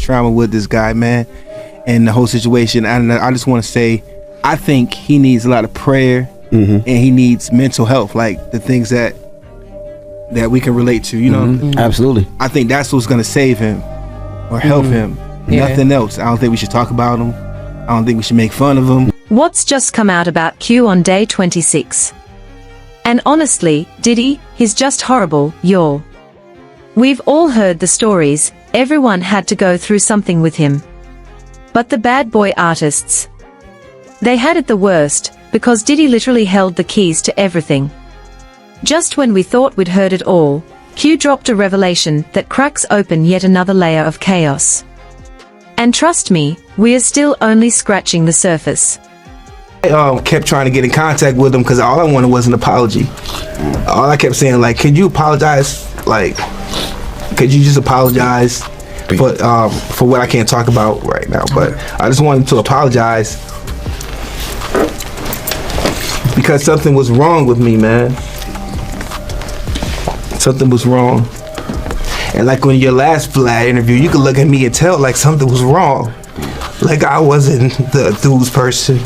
trauma with this guy, man, and the whole situation. And I just want to say, I think he needs a lot of prayer, and he needs mental health, like the things that we can relate to, you know? Absolutely. I think that's what's going to save him or help him. Nothing else. I don't think we should talk about him. I don't think we should make fun of him. What's just come out about Q on day 26? And honestly, Diddy, he's just horrible, y'all. We've all heard the stories, everyone had to go through something with him. But the bad boy artists, they had it the worst, because Diddy literally held the keys to everything. Just when we thought we'd heard it all, Q dropped a revelation that cracks open yet another layer of chaos. And trust me, we are still only scratching the surface. I kept trying to get in contact with him because all I wanted was an apology. All I kept saying, like, could you apologize? Like, could you just apologize for what I can't talk about right now? But I just wanted to apologize because something was wrong with me, man. Something was wrong. And like when your last Vlad interview, you could look at me and tell like something was wrong. Like I wasn't the enthused person.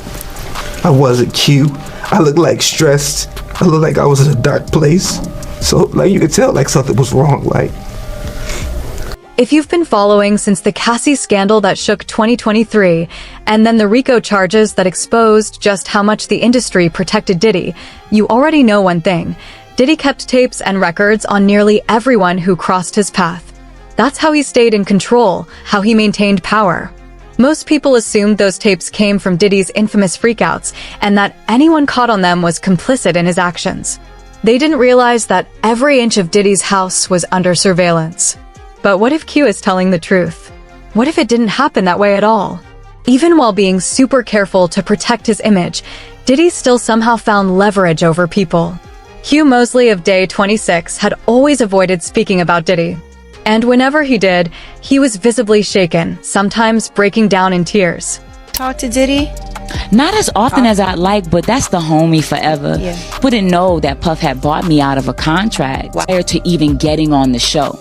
I wasn't cute. I looked like stressed. I looked like I was in a dark place. So like you could tell like something was wrong. Like, if you've been following since the Cassie scandal that shook 2023, and then the RICO charges that exposed just how much the industry protected Diddy, you already know one thing. Diddy kept tapes and records on nearly everyone who crossed his path. That's how he stayed in control, how he maintained power. Most people assumed those tapes came from Diddy's infamous freakouts, and that anyone caught on them was complicit in his actions. They didn't realize that every inch of Diddy's house was under surveillance. But what if Q is telling the truth? What if it didn't happen that way at all? Even while being super careful to protect his image, Diddy still somehow found leverage over people. Q Mosley of Day 26 had always avoided speaking about Diddy. And whenever he did, he was visibly shaken, sometimes breaking down in tears. Talk to Diddy? Not as often as I'd like, but that's the homie forever. Yeah. Wouldn't know that Puff had bought me out of a contract prior to even getting on the show.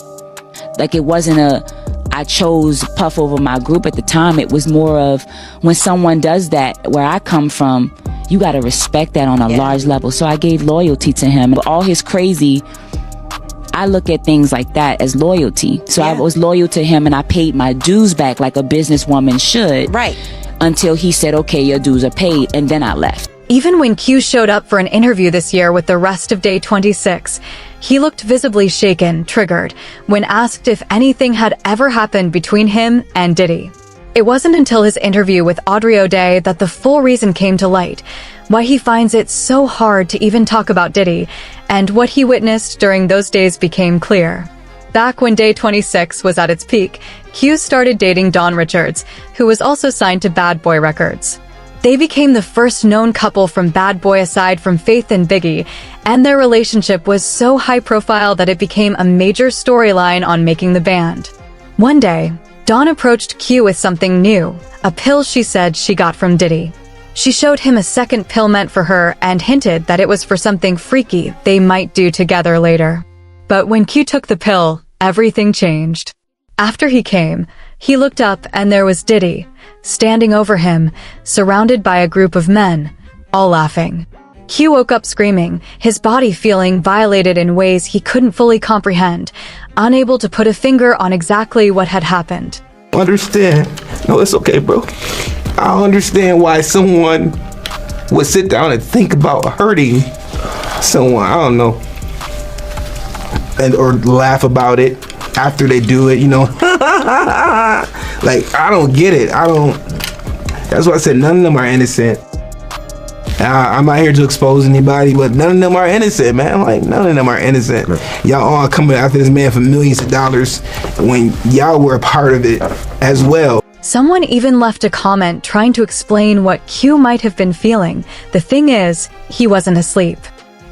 Like it wasn't I chose Puff over my group at the time. It was more of when someone does that, where I come from, you got to respect that on a large level. So I gave loyalty to him. All his crazy, I look at things like that as loyalty. So I was loyal to him and I paid my dues back like a businesswoman should. Right. Until he said, okay, your dues are paid. And then I left. Even when Q showed up for an interview this year with the rest of Day 26, he looked visibly shaken, triggered, when asked if anything had ever happened between him and Diddy. It wasn't until his interview with Audrey O'Day that the full reason came to light, why he finds it so hard to even talk about Diddy, and what he witnessed during those days became clear. Back when Day 26 was at its peak, Q started dating Dawn Richards, who was also signed to Bad Boy Records. They became the first known couple from Bad Boy aside from Faith and Biggie, and their relationship was so high profile that it became a major storyline on Making the Band. One day, Dawn approached Q with something new, a pill she said she got from Diddy. She showed him a second pill meant for her and hinted that it was for something freaky they might do together later. But when Q took the pill, everything changed. After he came, he looked up and there was Diddy, standing over him, surrounded by a group of men, all laughing. Q woke up screaming, his body feeling violated in ways he couldn't fully comprehend, unable to put a finger on exactly what had happened. Understand? No, it's okay, bro. I understand why someone would sit down and think about hurting someone. I don't know. Or laugh about it after they do it, you know. Like, I don't get it. That's why I said none of them are innocent. I'm not here to expose anybody, but none of them are innocent, man. Like, none of them are innocent. Y'all all coming after this man for millions of dollars when y'all were a part of it as well. Someone even left a comment trying to explain what Q might have been feeling. The thing is, he wasn't asleep.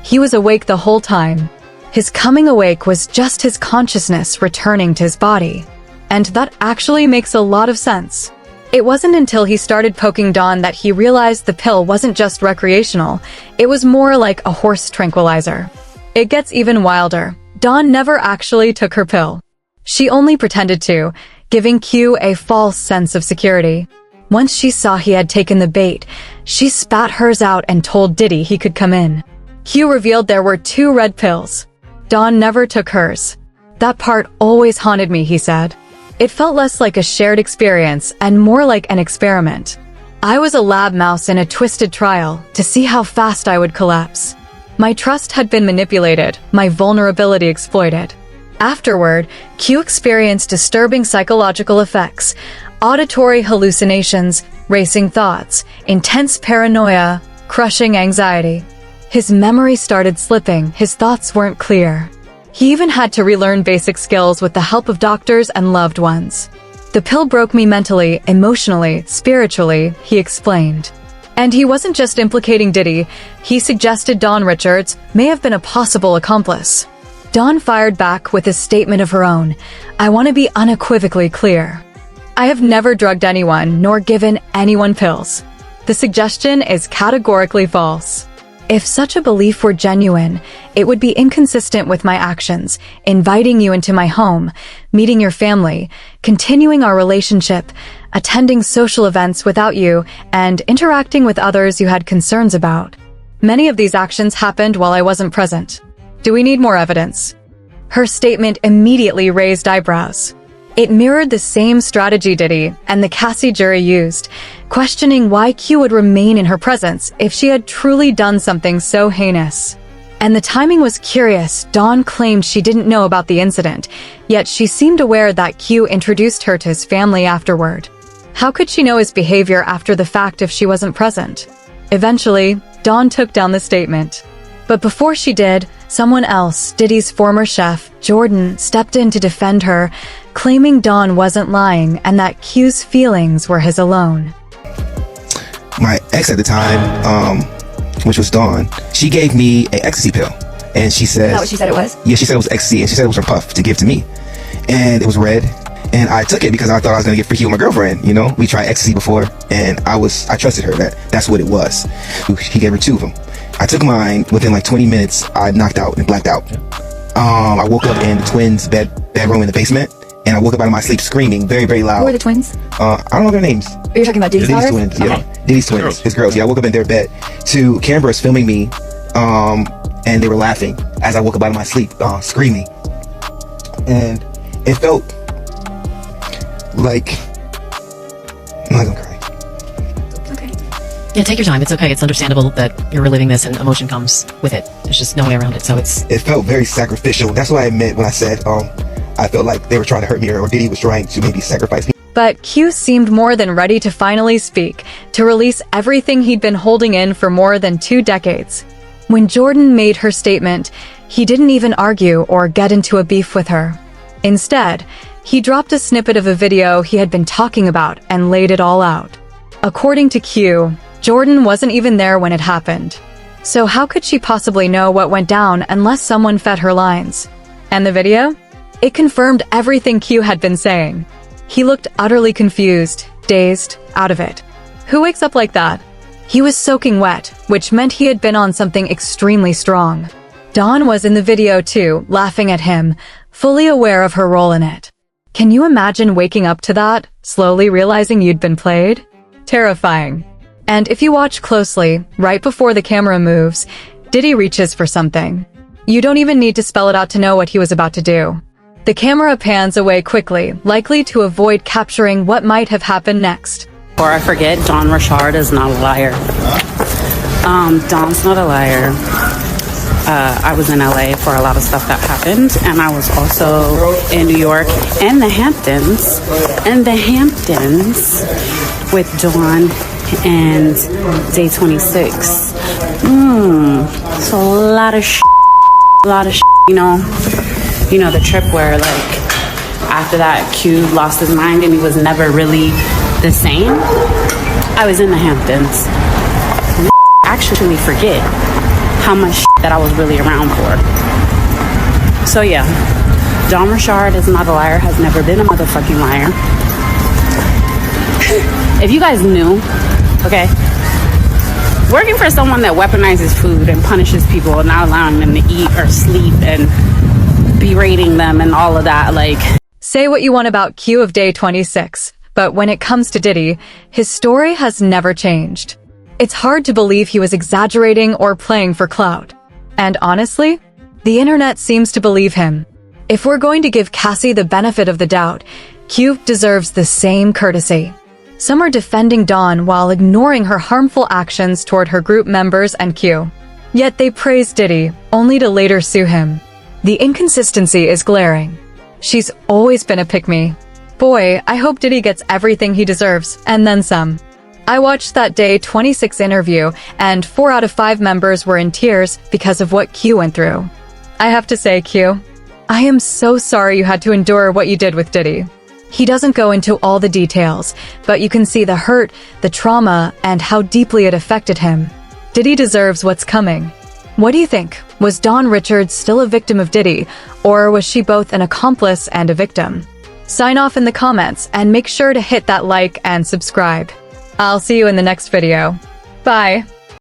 He was awake the whole time. His coming awake was just his consciousness returning to his body. And that actually makes a lot of sense. It wasn't until he started poking Dawn that he realized the pill wasn't just recreational, it was more like a horse tranquilizer. It gets even wilder. Dawn never actually took her pill. She only pretended to. giving Q a false sense of security. Once she saw he had taken the bait, she spat hers out and told Diddy he could come in. Q revealed there were 2 red pills. Dawn never took hers. That part always haunted me, he said. It felt less like a shared experience and more like an experiment. I was a lab mouse in a twisted trial to see how fast I would collapse. My trust had been manipulated, my vulnerability exploited. Afterward, Q experienced disturbing psychological effects, auditory hallucinations, racing thoughts, intense paranoia, crushing anxiety. His memory started slipping, his thoughts weren't clear. He even had to relearn basic skills with the help of doctors and loved ones. The pill broke me mentally, emotionally, spiritually, he explained. And he wasn't just implicating Diddy, he suggested Dawn Richards may have been a possible accomplice. Dawn fired back with a statement of her own. I want to be unequivocally clear. I have never drugged anyone nor given anyone pills. The suggestion is categorically false. If such a belief were genuine, it would be inconsistent with my actions, inviting you into my home, meeting your family, continuing our relationship, attending social events without you, and interacting with others you had concerns about. Many of these actions happened while I wasn't present. Do we need more evidence? Her statement immediately raised eyebrows. It mirrored the same strategy Diddy and the Cassie jury used, questioning why Q would remain in her presence if she had truly done something so heinous. And the timing was curious. Dawn claimed she didn't know about the incident, yet she seemed aware that Q introduced her to his family afterward. How could she know his behavior after the fact if she wasn't present? Eventually, Dawn took down the statement. But before she did, someone else, Diddy's former chef, Jordan, stepped in to defend her, claiming Dawn wasn't lying and that Q's feelings were his alone. My ex at the time, which was Dawn, she gave me an ecstasy pill. And she said... Is that what she said it was? Yeah, she said it was ecstasy, and she said it was from Puff to give to me. And it was red. And I took it because I thought I was going to get freaky with my girlfriend, you know? We tried ecstasy before, and I trusted her that's what it was. He gave her 2 of them. I took mine. Within like 20 minutes, I knocked out and blacked out. I woke up in the twins' bedroom in the basement, and I woke up out of my sleep screaming very, very loud. Who are the twins? I don't know their names. You're talking about Diddy's daughters? Twins, yeah. Okay. Diddy's twins, his girls. Yeah, I woke up in their bed to cameras filming me, and they were laughing as I woke up out of my sleep, screaming. And it felt like... I'm not gonna cry. Okay. Yeah, take your time. It's okay. It's understandable that you're reliving this and emotion comes with it. There's just no way around it. So it felt very sacrificial. That's what I meant when I said I felt like they were trying to hurt me, or Diddy was trying to maybe sacrifice me. But Q seemed more than ready to finally speak, to release everything he'd been holding in for more than 2 decades. When Jordan made her statement, he didn't even argue or get into a beef with her. Instead, he dropped a snippet of a video he had been talking about and laid it all out. According to Q, Jordan wasn't even there when it happened. So how could she possibly know what went down unless someone fed her lines? And the video? It confirmed everything Q had been saying. He looked utterly confused, dazed, out of it. Who wakes up like that? He was soaking wet, which meant he had been on something extremely strong. Dawn was in the video too, laughing at him, fully aware of her role in it. Can you imagine waking up to that, slowly realizing you'd been played? Terrifying. And if you watch closely, right before the camera moves, Diddy reaches for something. You don't even need to spell it out to know what he was about to do. The camera pans away quickly, likely to avoid capturing what might have happened next. Before I forget, Don Richard is not a liar. Don's not a liar. I was in LA for a lot of stuff that happened, and I was also in New York and the Hamptons. With Dawn and Day 26. So a lot of you know the trip where like after that Q lost his mind and he was never really the same. I was in the Hamptons. Actually forget how much that I was really around for. So yeah, Don Richard is not a liar, has never been a motherfucking liar. If you guys knew, okay, working for someone that weaponizes food and punishes people and not allowing them to eat or sleep and berating them and all of that, like... Say what you want about Q of day 26, but when it comes to Diddy, his story has never changed. It's hard to believe he was exaggerating or playing for clout. And honestly, the internet seems to believe him. If we're going to give Cassie the benefit of the doubt, Q deserves the same courtesy. Some are defending Dawn while ignoring her harmful actions toward her group members and Q. Yet they praise Diddy, only to later sue him. The inconsistency is glaring. She's always been a pick-me. Boy, I hope Diddy gets everything he deserves, and then some. I watched that day 26 interview, and 4 out of 5 members were in tears because of what Q went through. I have to say, Q, I am so sorry you had to endure what you did with Diddy. He doesn't go into all the details, but you can see the hurt, the trauma, and how deeply it affected him. Diddy deserves what's coming. What do you think? Was Dawn Richards still a victim of Diddy, or was she both an accomplice and a victim? Sign off in the comments and make sure to hit that like and subscribe. I'll see you in the next video. Bye!